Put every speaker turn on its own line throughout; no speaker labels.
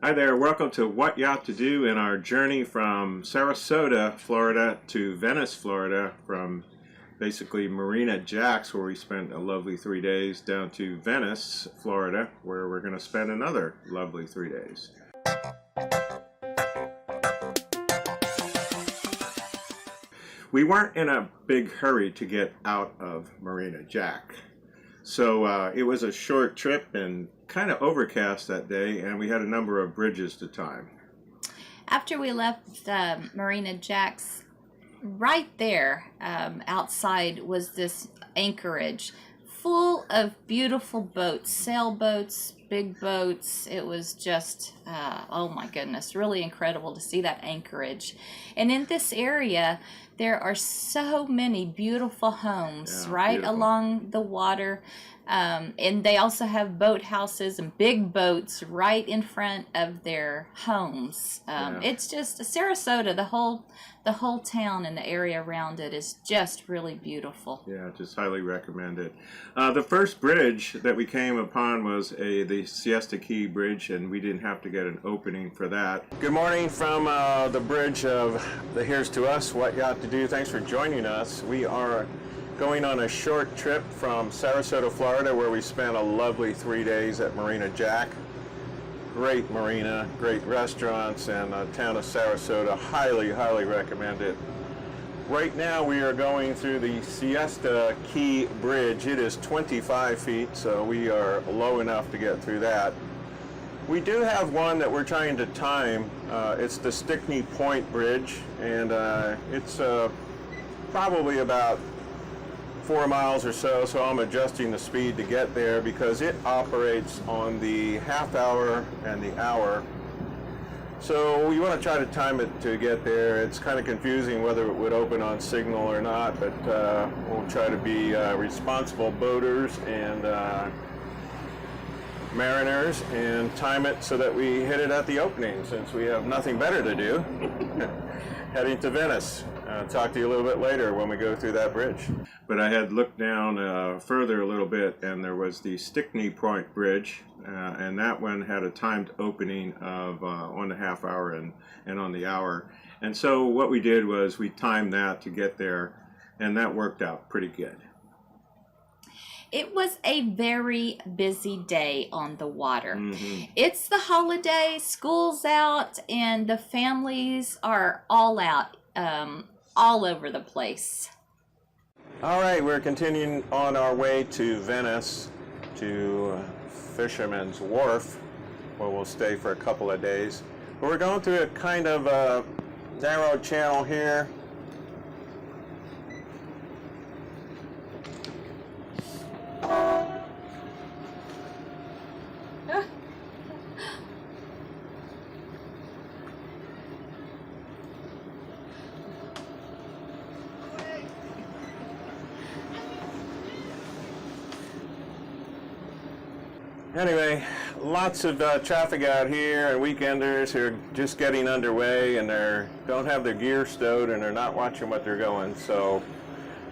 Hi there, welcome to What Yacht To Do in our journey from Sarasota, Florida to Venice, Florida, from basically Marina Jack's, where we spent a lovely 3 days, down to Venice, Florida, where we're going to spend another lovely 3 days. We weren't in a big hurry to get out of Marina Jack. So it was a short trip and kind of overcast that day, and we had a number of bridges to time.
After we left Marina Jack's, right there outside was this anchorage full of beautiful boats, sailboats, big boats. It was just, oh my goodness, really incredible to see that anchorage. And in this area, there are so many beautiful homes along the water. And they also have boat houses and big boats right in front of their homes. It's just Sarasota, the whole town and the area around it is just really beautiful.
Yeah, just highly recommend it. The first bridge that we came upon was the Siesta Key Bridge, and we didn't have to get an opening for that. Good morning from the bridge of the Here's to Us, What Yacht To Do. Thanks for joining us. We are going on a short trip from Sarasota, Florida, where we spent a lovely 3 days at Marina Jack. Great marina, great restaurants, and the town of Sarasota. Highly, highly recommend it. Right now we are going through the Siesta Key Bridge. It is 25 feet, so we are low enough to get through that. We do have one that we're trying to time. It's the Stickney Point Bridge, and it's probably about 4 miles or so, so I'm adjusting the speed to get there because it operates on the half hour and the hour. So we want to try to time it to get there. It's kind of confusing whether it would open on signal or not, but we'll try to be responsible boaters and mariners and time it so that we hit it at the opening, since we have nothing better to do. Heading to Venice. Talk to you a little bit later when we go through that bridge. But I had looked down further a little bit, and there was the Stickney Point Bridge, and that one had a timed opening of on the half hour and on the hour. And so what we did was we timed that to get there, and that worked out pretty good.
It was a very busy day on the water.
Mm-hmm.
It's the holiday, school's out, and the families are all out, all over the place.
All right, we're continuing on our way to Venice, to Fisherman's Wharf, where we'll stay for a couple of days. But we're going through a kind of narrow channel here. Anyway, lots of traffic out here, and weekenders who are just getting underway, and they don't have their gear stowed, and they're not watching what they're going. So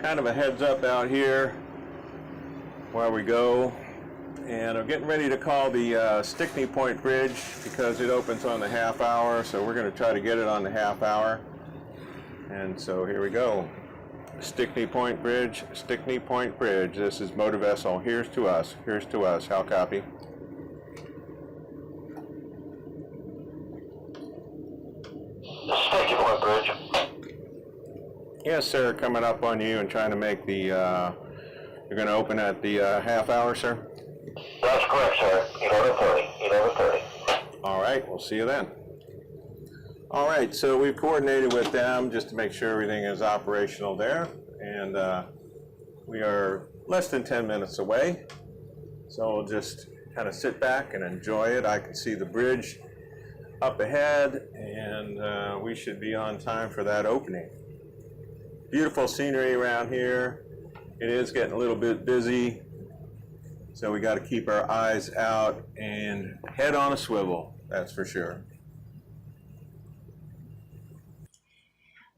kind of a heads up out here while we go. And I'm getting ready to call the Stickney Point Bridge because it opens on the half hour, so we're going to try to get it on the half hour. And so here we go. Stickney Point Bridge, Stickney Point Bridge. This is motor vessel. Here's to us. Here's to us. How copy?
Stickney Point Bridge.
Yes, sir. Coming up on you and trying to make the. You're going to open at the half hour, sir.
That's correct, sir. 11:30. 11:30.
All right. We'll see you then. All right, so we've coordinated with them just to make sure everything is operational there, and we are less than 10 minutes away, so we'll just kind of sit back and enjoy it. I can see the bridge up ahead, and we should be on time for that opening. Beautiful scenery around here. It is getting a little bit busy, so we got to keep our eyes out and head on a swivel, that's for sure.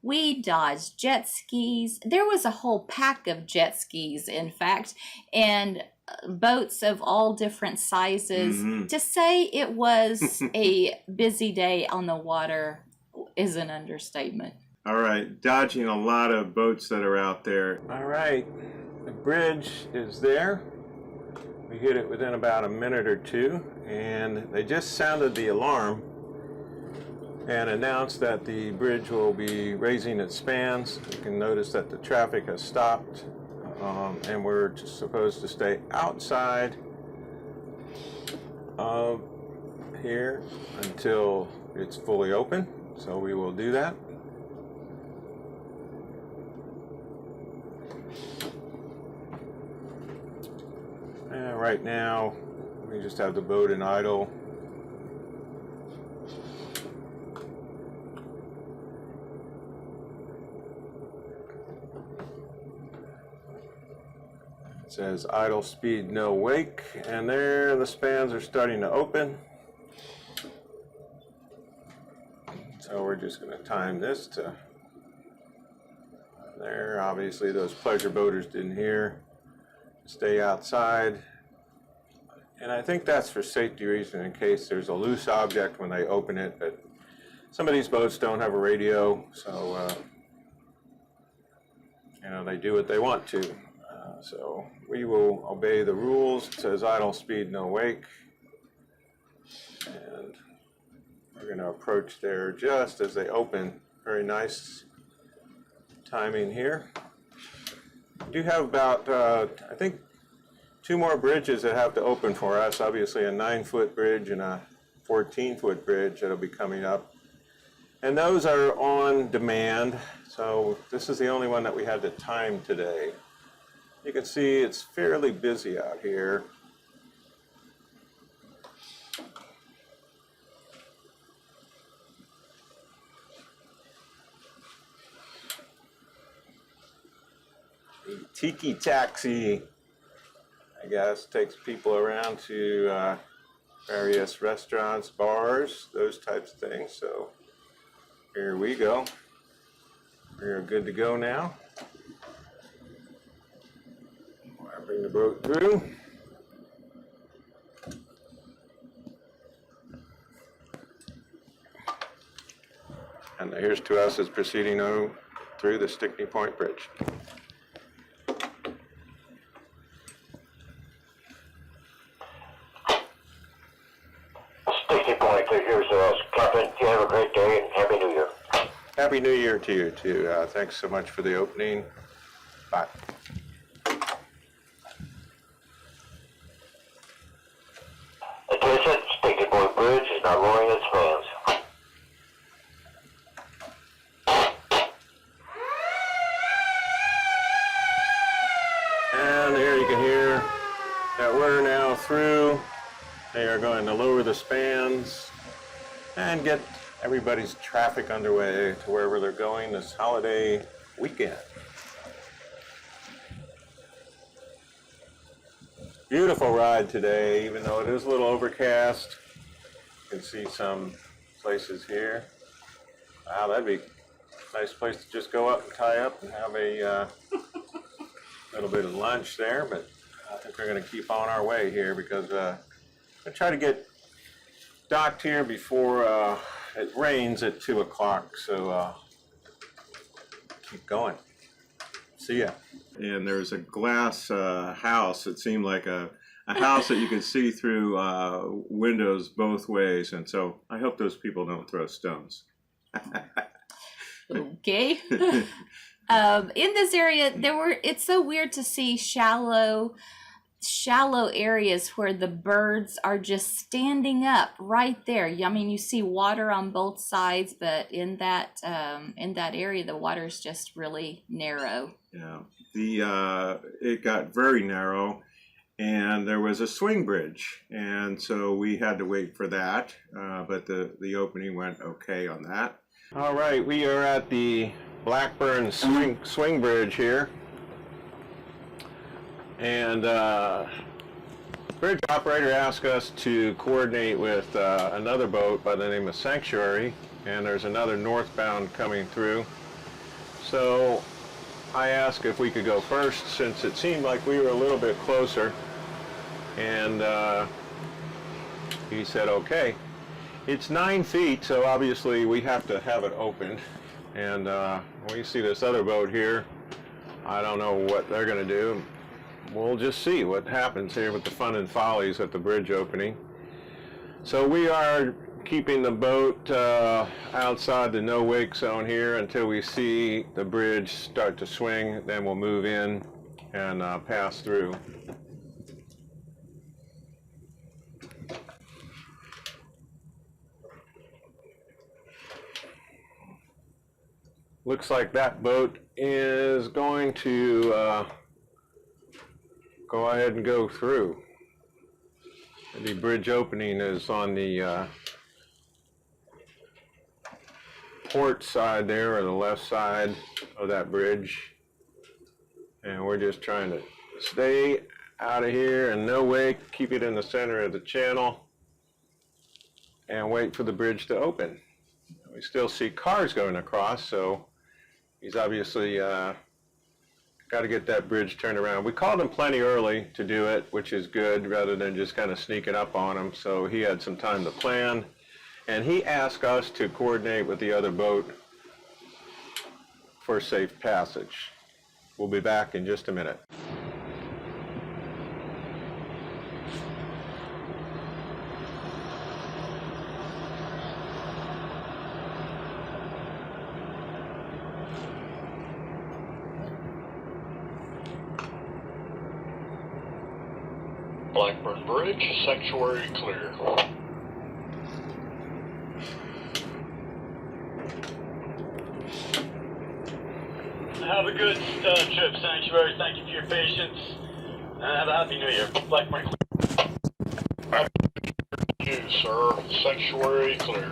We dodged jet skis. There was a whole pack of jet skis, in fact, and boats of all different sizes.
Mhm.
To say it was a busy day on the water is an understatement.
All right, dodging a lot of boats that are out there. All right, the bridge is there. We hit it within about a minute or two, and they just sounded the alarm and announced that the bridge will be raising its spans. You can notice that the traffic has stopped, and we're just supposed to stay outside of here until it's fully open, so we will do that. And right now, we just have the boat in idle. It says idle speed, no wake, and there the spans are starting to open. So we're just going to time this to there. Obviously those pleasure boaters didn't hear. Stay outside. And I think that's for safety reason in case there's a loose object when they open it, but some of these boats don't have a radio, so you know, they do what they want to. So we will obey the rules. It says idle speed, no wake. And we're going to approach there just as they open. Very nice timing here. We do have about, I think, 2 more bridges that have to open for us. Obviously a 9-foot bridge and a 14-foot bridge that'll be coming up. And those are on demand. So this is the only one that we had to time today. You can see it's fairly busy out here. The Tiki Taxi, I guess, takes people around to various restaurants, bars, those types of things. So here we go. We're good to go now. Bring the boat through. And here's to us is proceeding through the Stickney Point Bridge.
Stickney Point, here's Captain. You have a great day and Happy New Year.
Happy New Year to you too. Thanks so much for the opening. Bye.
Attention, Stickney Point Bridge is now lowering its spans.
And there you can hear that we're now through. They are going to lower the spans and get everybody's traffic underway to wherever they're going this holiday weekend. Beautiful ride today, even though it is a little overcast. You can see some places here. Wow, that'd be a nice place to just go up and tie up and have a little bit of lunch there, but I think we're going to keep on our way here because I'm going to try to get docked here before it rains at 2 o'clock, so keep going. See ya. And there's a glass house. It seemed like a house that you could see through windows both ways, and so I hope those people don't throw stones.
Okay. In this area, it's so weird to see shallow areas where the birds are just standing up right there. I mean, you see water on both sides, but in that area, the water is just really narrow.
Yeah, it got very narrow, and there was a swing bridge, and so we had to wait for that. But the opening went okay on that. All right, we are at the Blackburn swing bridge here. And bridge operator asked us to coordinate with another boat by the name of Sanctuary, and there's another northbound coming through. So I asked if we could go first, since it seemed like we were a little bit closer. and he said, okay. It's 9 feet, so obviously we have to have it opened. And when you see this other boat here, I don't know what they're going to do. We'll just see what happens here with the fun and follies at the bridge opening. So we are keeping the boat outside the no wake zone here until we see the bridge start to swing. Then we'll move in and pass through. Looks like that boat is going to go ahead and go through. The bridge opening is on the port side there, or the left side of that bridge. And we're just trying to stay out of here and no wake, keep it in the center of the channel, and wait for the bridge to open. We still see cars going across, so he's obviously got to get that bridge turned around. We called him plenty early to do it, which is good, rather than just kind of sneaking up on him. So he had some time to plan. And he asked us to coordinate with the other boat for safe passage. We'll be back in just a minute.
Blackburn Bridge, sanctuary clear.
Have a good trip, Sanctuary. Thank you for your patience. And have a happy new year. Blackburn.
Happy New Year to you, sir. Sanctuary clear.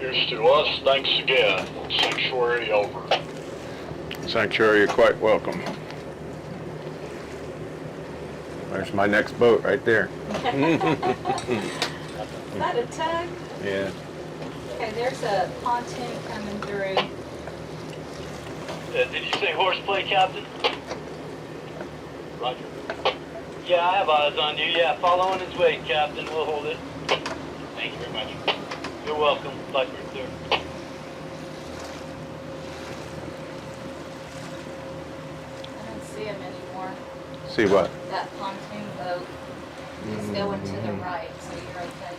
Here's to us. Thanks again. Sanctuary over.
Sanctuary, you're quite welcome. There's my next boat right there.
Is that a tug?
Yeah.
Okay, there's a pontoon coming through.
Did you say horseplay, Captain?
Roger.
Yeah, I have eyes on you. Yeah, follow in his wake, Captain. We'll hold it.
Thank you very much.
You're welcome. Blackburn clear.
I don't see him anymore.
See what?
That pontoon boat is going to the right, so you're okay.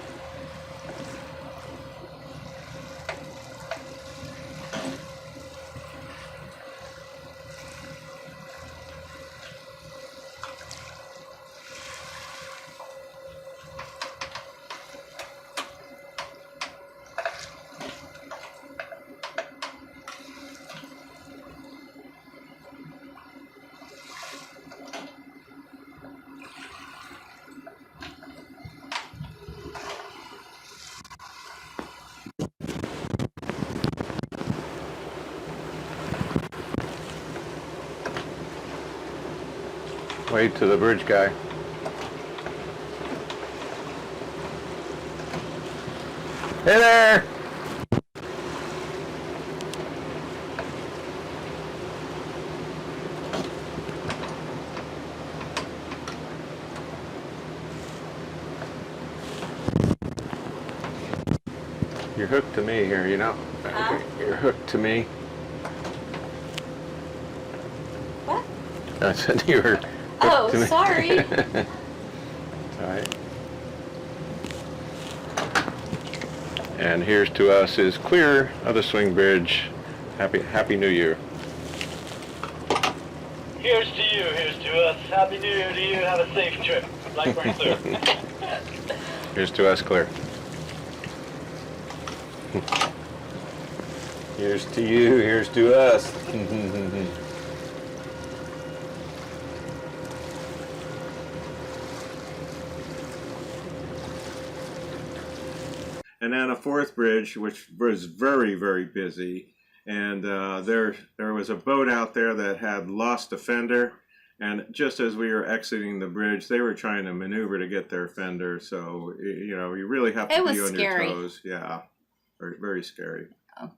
Wait to the bridge guy. Hey there! You're hooked to me here, you know? You're hooked to me.
What?
I said you were
Oh,
to me.
sorry.
All right. And here's to us is clear of the swing bridge. Happy New Year.
Here's to you. Here's to us. Happy New Year to you. Have a safe trip. Blackburn clear.
Here's to us, clear. Here's to you. Here's to us. and then a fourth bridge, which was very, very busy. And there was a boat out there that had lost a fender. And just as we were exiting the bridge, they were trying to maneuver to get their fender. So, you know, you really have to be on your toes. Yeah, very, very scary.
Oh.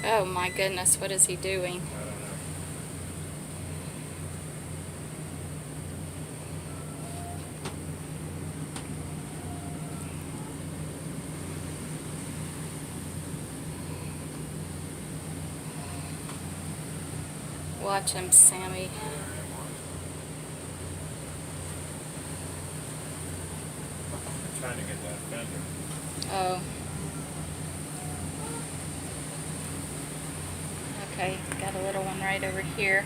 Oh my goodness, what is he doing? Watch him, Sammy.
I'm trying to get that fender.
Oh. Okay, got a little one right over here.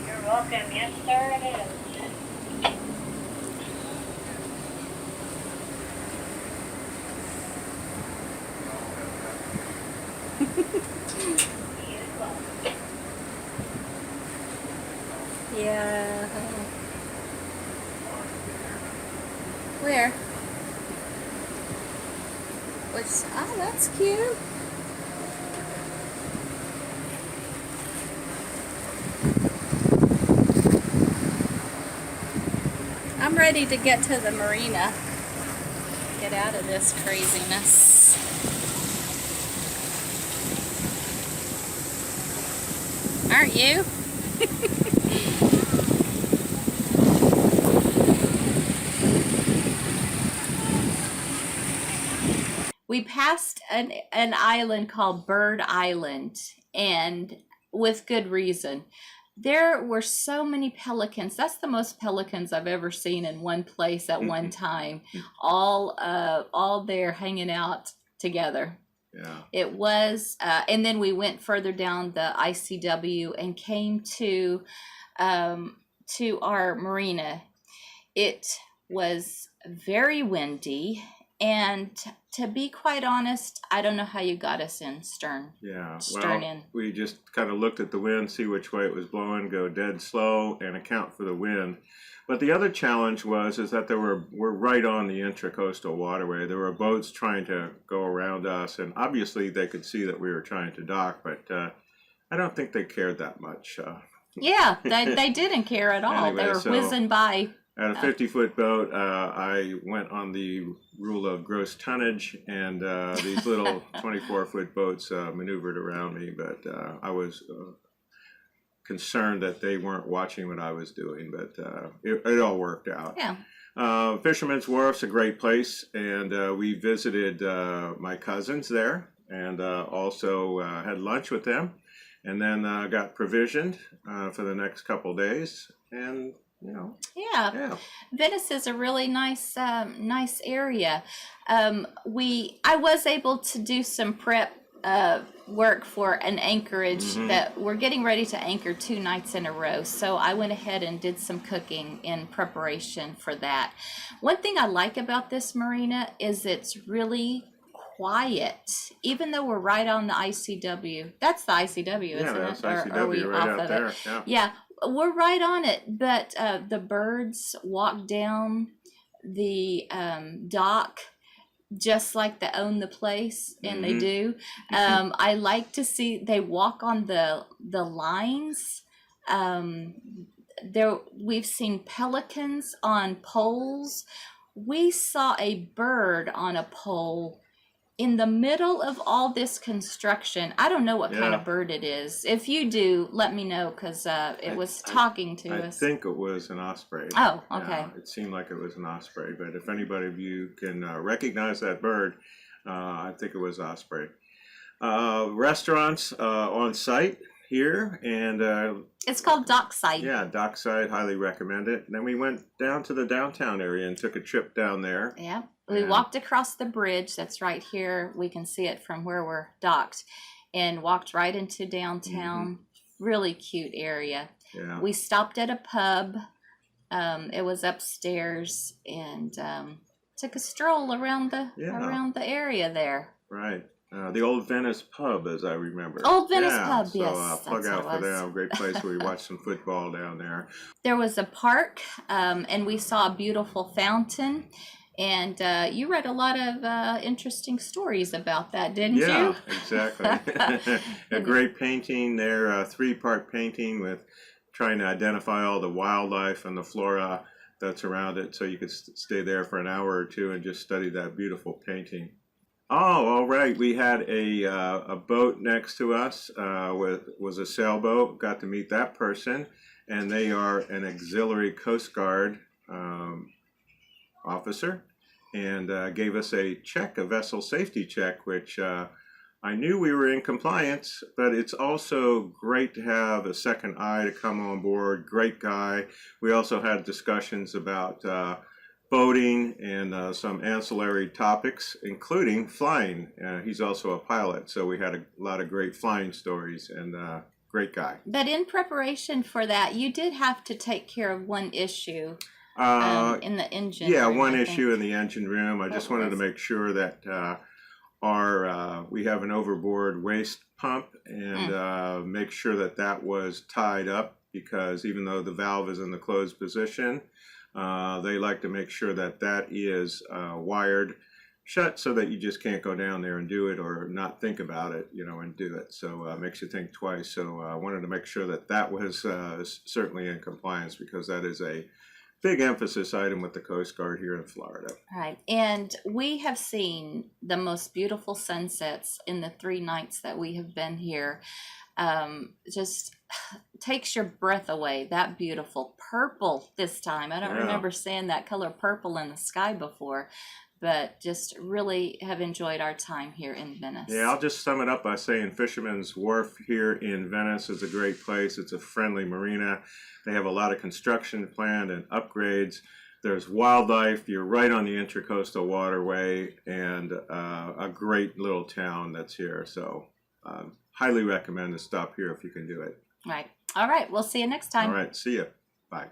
You're welcome. Yes, sir, it is.
Yeah. Where? Which? Oh, that's cute. I'm ready to get to the marina. Get out of this craziness. Aren't you? We passed an island called Bird Island, and with good reason. There were so many pelicans. That's the most pelicans I've ever seen in one place at one time, all there hanging out together.
Yeah.
It was, and then we went further down the ICW and came to our marina. It was very windy, and to be quite honest, I don't know how you got us in stern.
Yeah,
Stern
well,
in.
we just kind of looked at the wind, see which way it was blowing, go dead slow, and account for the wind. But the other challenge is that we're right on the intracoastal waterway. There were boats trying to go around us, and obviously they could see that we were trying to dock, but I don't think they cared that much.
Yeah, they didn't care at all.
Anyway,
they were
so
whizzing by.
At a 50-foot boat, I went on the rule of gross tonnage, and these little 24-foot boats maneuvered around me, but I was concerned that they weren't watching what I was doing, but it all worked out.
Yeah.
Fisherman's Wharf's a great place, and we visited my cousins there, and also had lunch with them, and then got provisioned for the next couple days, and you know.
Yeah. Venice is a really nice area. I was able to do some prep work for an anchorage that we're getting ready to anchor 2 nights in a row. So I went ahead and did some cooking in preparation for that. One thing I like about this marina is it's really quiet, even though we're right on the ICW. That's the ICW, isn't
that's
it?
ICW,
or are we
right
off
out
of
there.
it?
Yeah.
We're right on it, but the birds walk down the dock just like they own the place, and they do. I like to see they walk on the lines. We've seen pelicans on poles. We saw a bird on a pole in the middle of all this construction. I don't know what kind of bird it is. If you do, let me know, because it was talking to us.
I think it was an osprey.
Oh, okay.
Yeah, it seemed like it was an osprey, but if anybody of you can recognize that bird, I think it was osprey. Restaurants on site here, and
it's called Dockside.
Yeah, Dockside, highly recommend it. And then we went down to the downtown area and took a trip down there.
Yeah. We walked across the bridge that's right here. We can see it from where we're docked, and walked right into downtown. really cute area.
Yeah.
We stopped at a pub. It was upstairs, and took a stroll around the area there.
Right. The Old Venice pub, as I remember.
Old Venice pub,
so,
yes.
plug
that's
out
what
for
it was.
them. Great place where we watched some football down there.
There was a park, and we saw a beautiful fountain. And you read a lot of interesting stories about that, didn't you?
Yeah, exactly. A great painting there, a 3-part painting with trying to identify all the wildlife and the flora that's around it, so you could stay there for an hour or two and just study that beautiful painting. Oh, all right. We had a boat next to us. Was a sailboat. Got to meet that person, and they are an auxiliary Coast Guard officer, and gave us a check, a vessel safety check, which I knew we were in compliance, but it's also great to have a second eye to come on board. Great guy. We also had discussions about boating and some ancillary topics, including flying. He's also a pilot, so we had a lot of great flying stories, and great guy.
But in preparation for that, you did have to take care of one issue in the engine
Yeah,
room,
one
I
issue
think.
in the engine room. I just wanted to make sure that we have an overboard waste pump, and make sure that that was tied up, because even though the valve is in the closed position, they like to make sure that that is wired shut, so that you just can't go down there and do it, or not think about it, and do it. So it makes you think twice. So I wanted to make sure that that was certainly in compliance, because that is a big emphasis item with the Coast Guard here in Florida.
Right. And we have seen the most beautiful sunsets in the 3 nights that we have been here. Just takes your breath away. That beautiful purple this time. I don't remember seeing that color purple in the sky before, but just really have enjoyed our time here in Venice.
Yeah, I'll just sum it up by saying Fisherman's Wharf here in Venice is a great place. It's a friendly marina. They have a lot of construction planned and upgrades. There's wildlife. You're right on the Intracoastal Waterway, and a great little town that's here. So highly recommend to stop here if you can do it.
Right. All right. We'll see you next time.
All right. See you. Bye.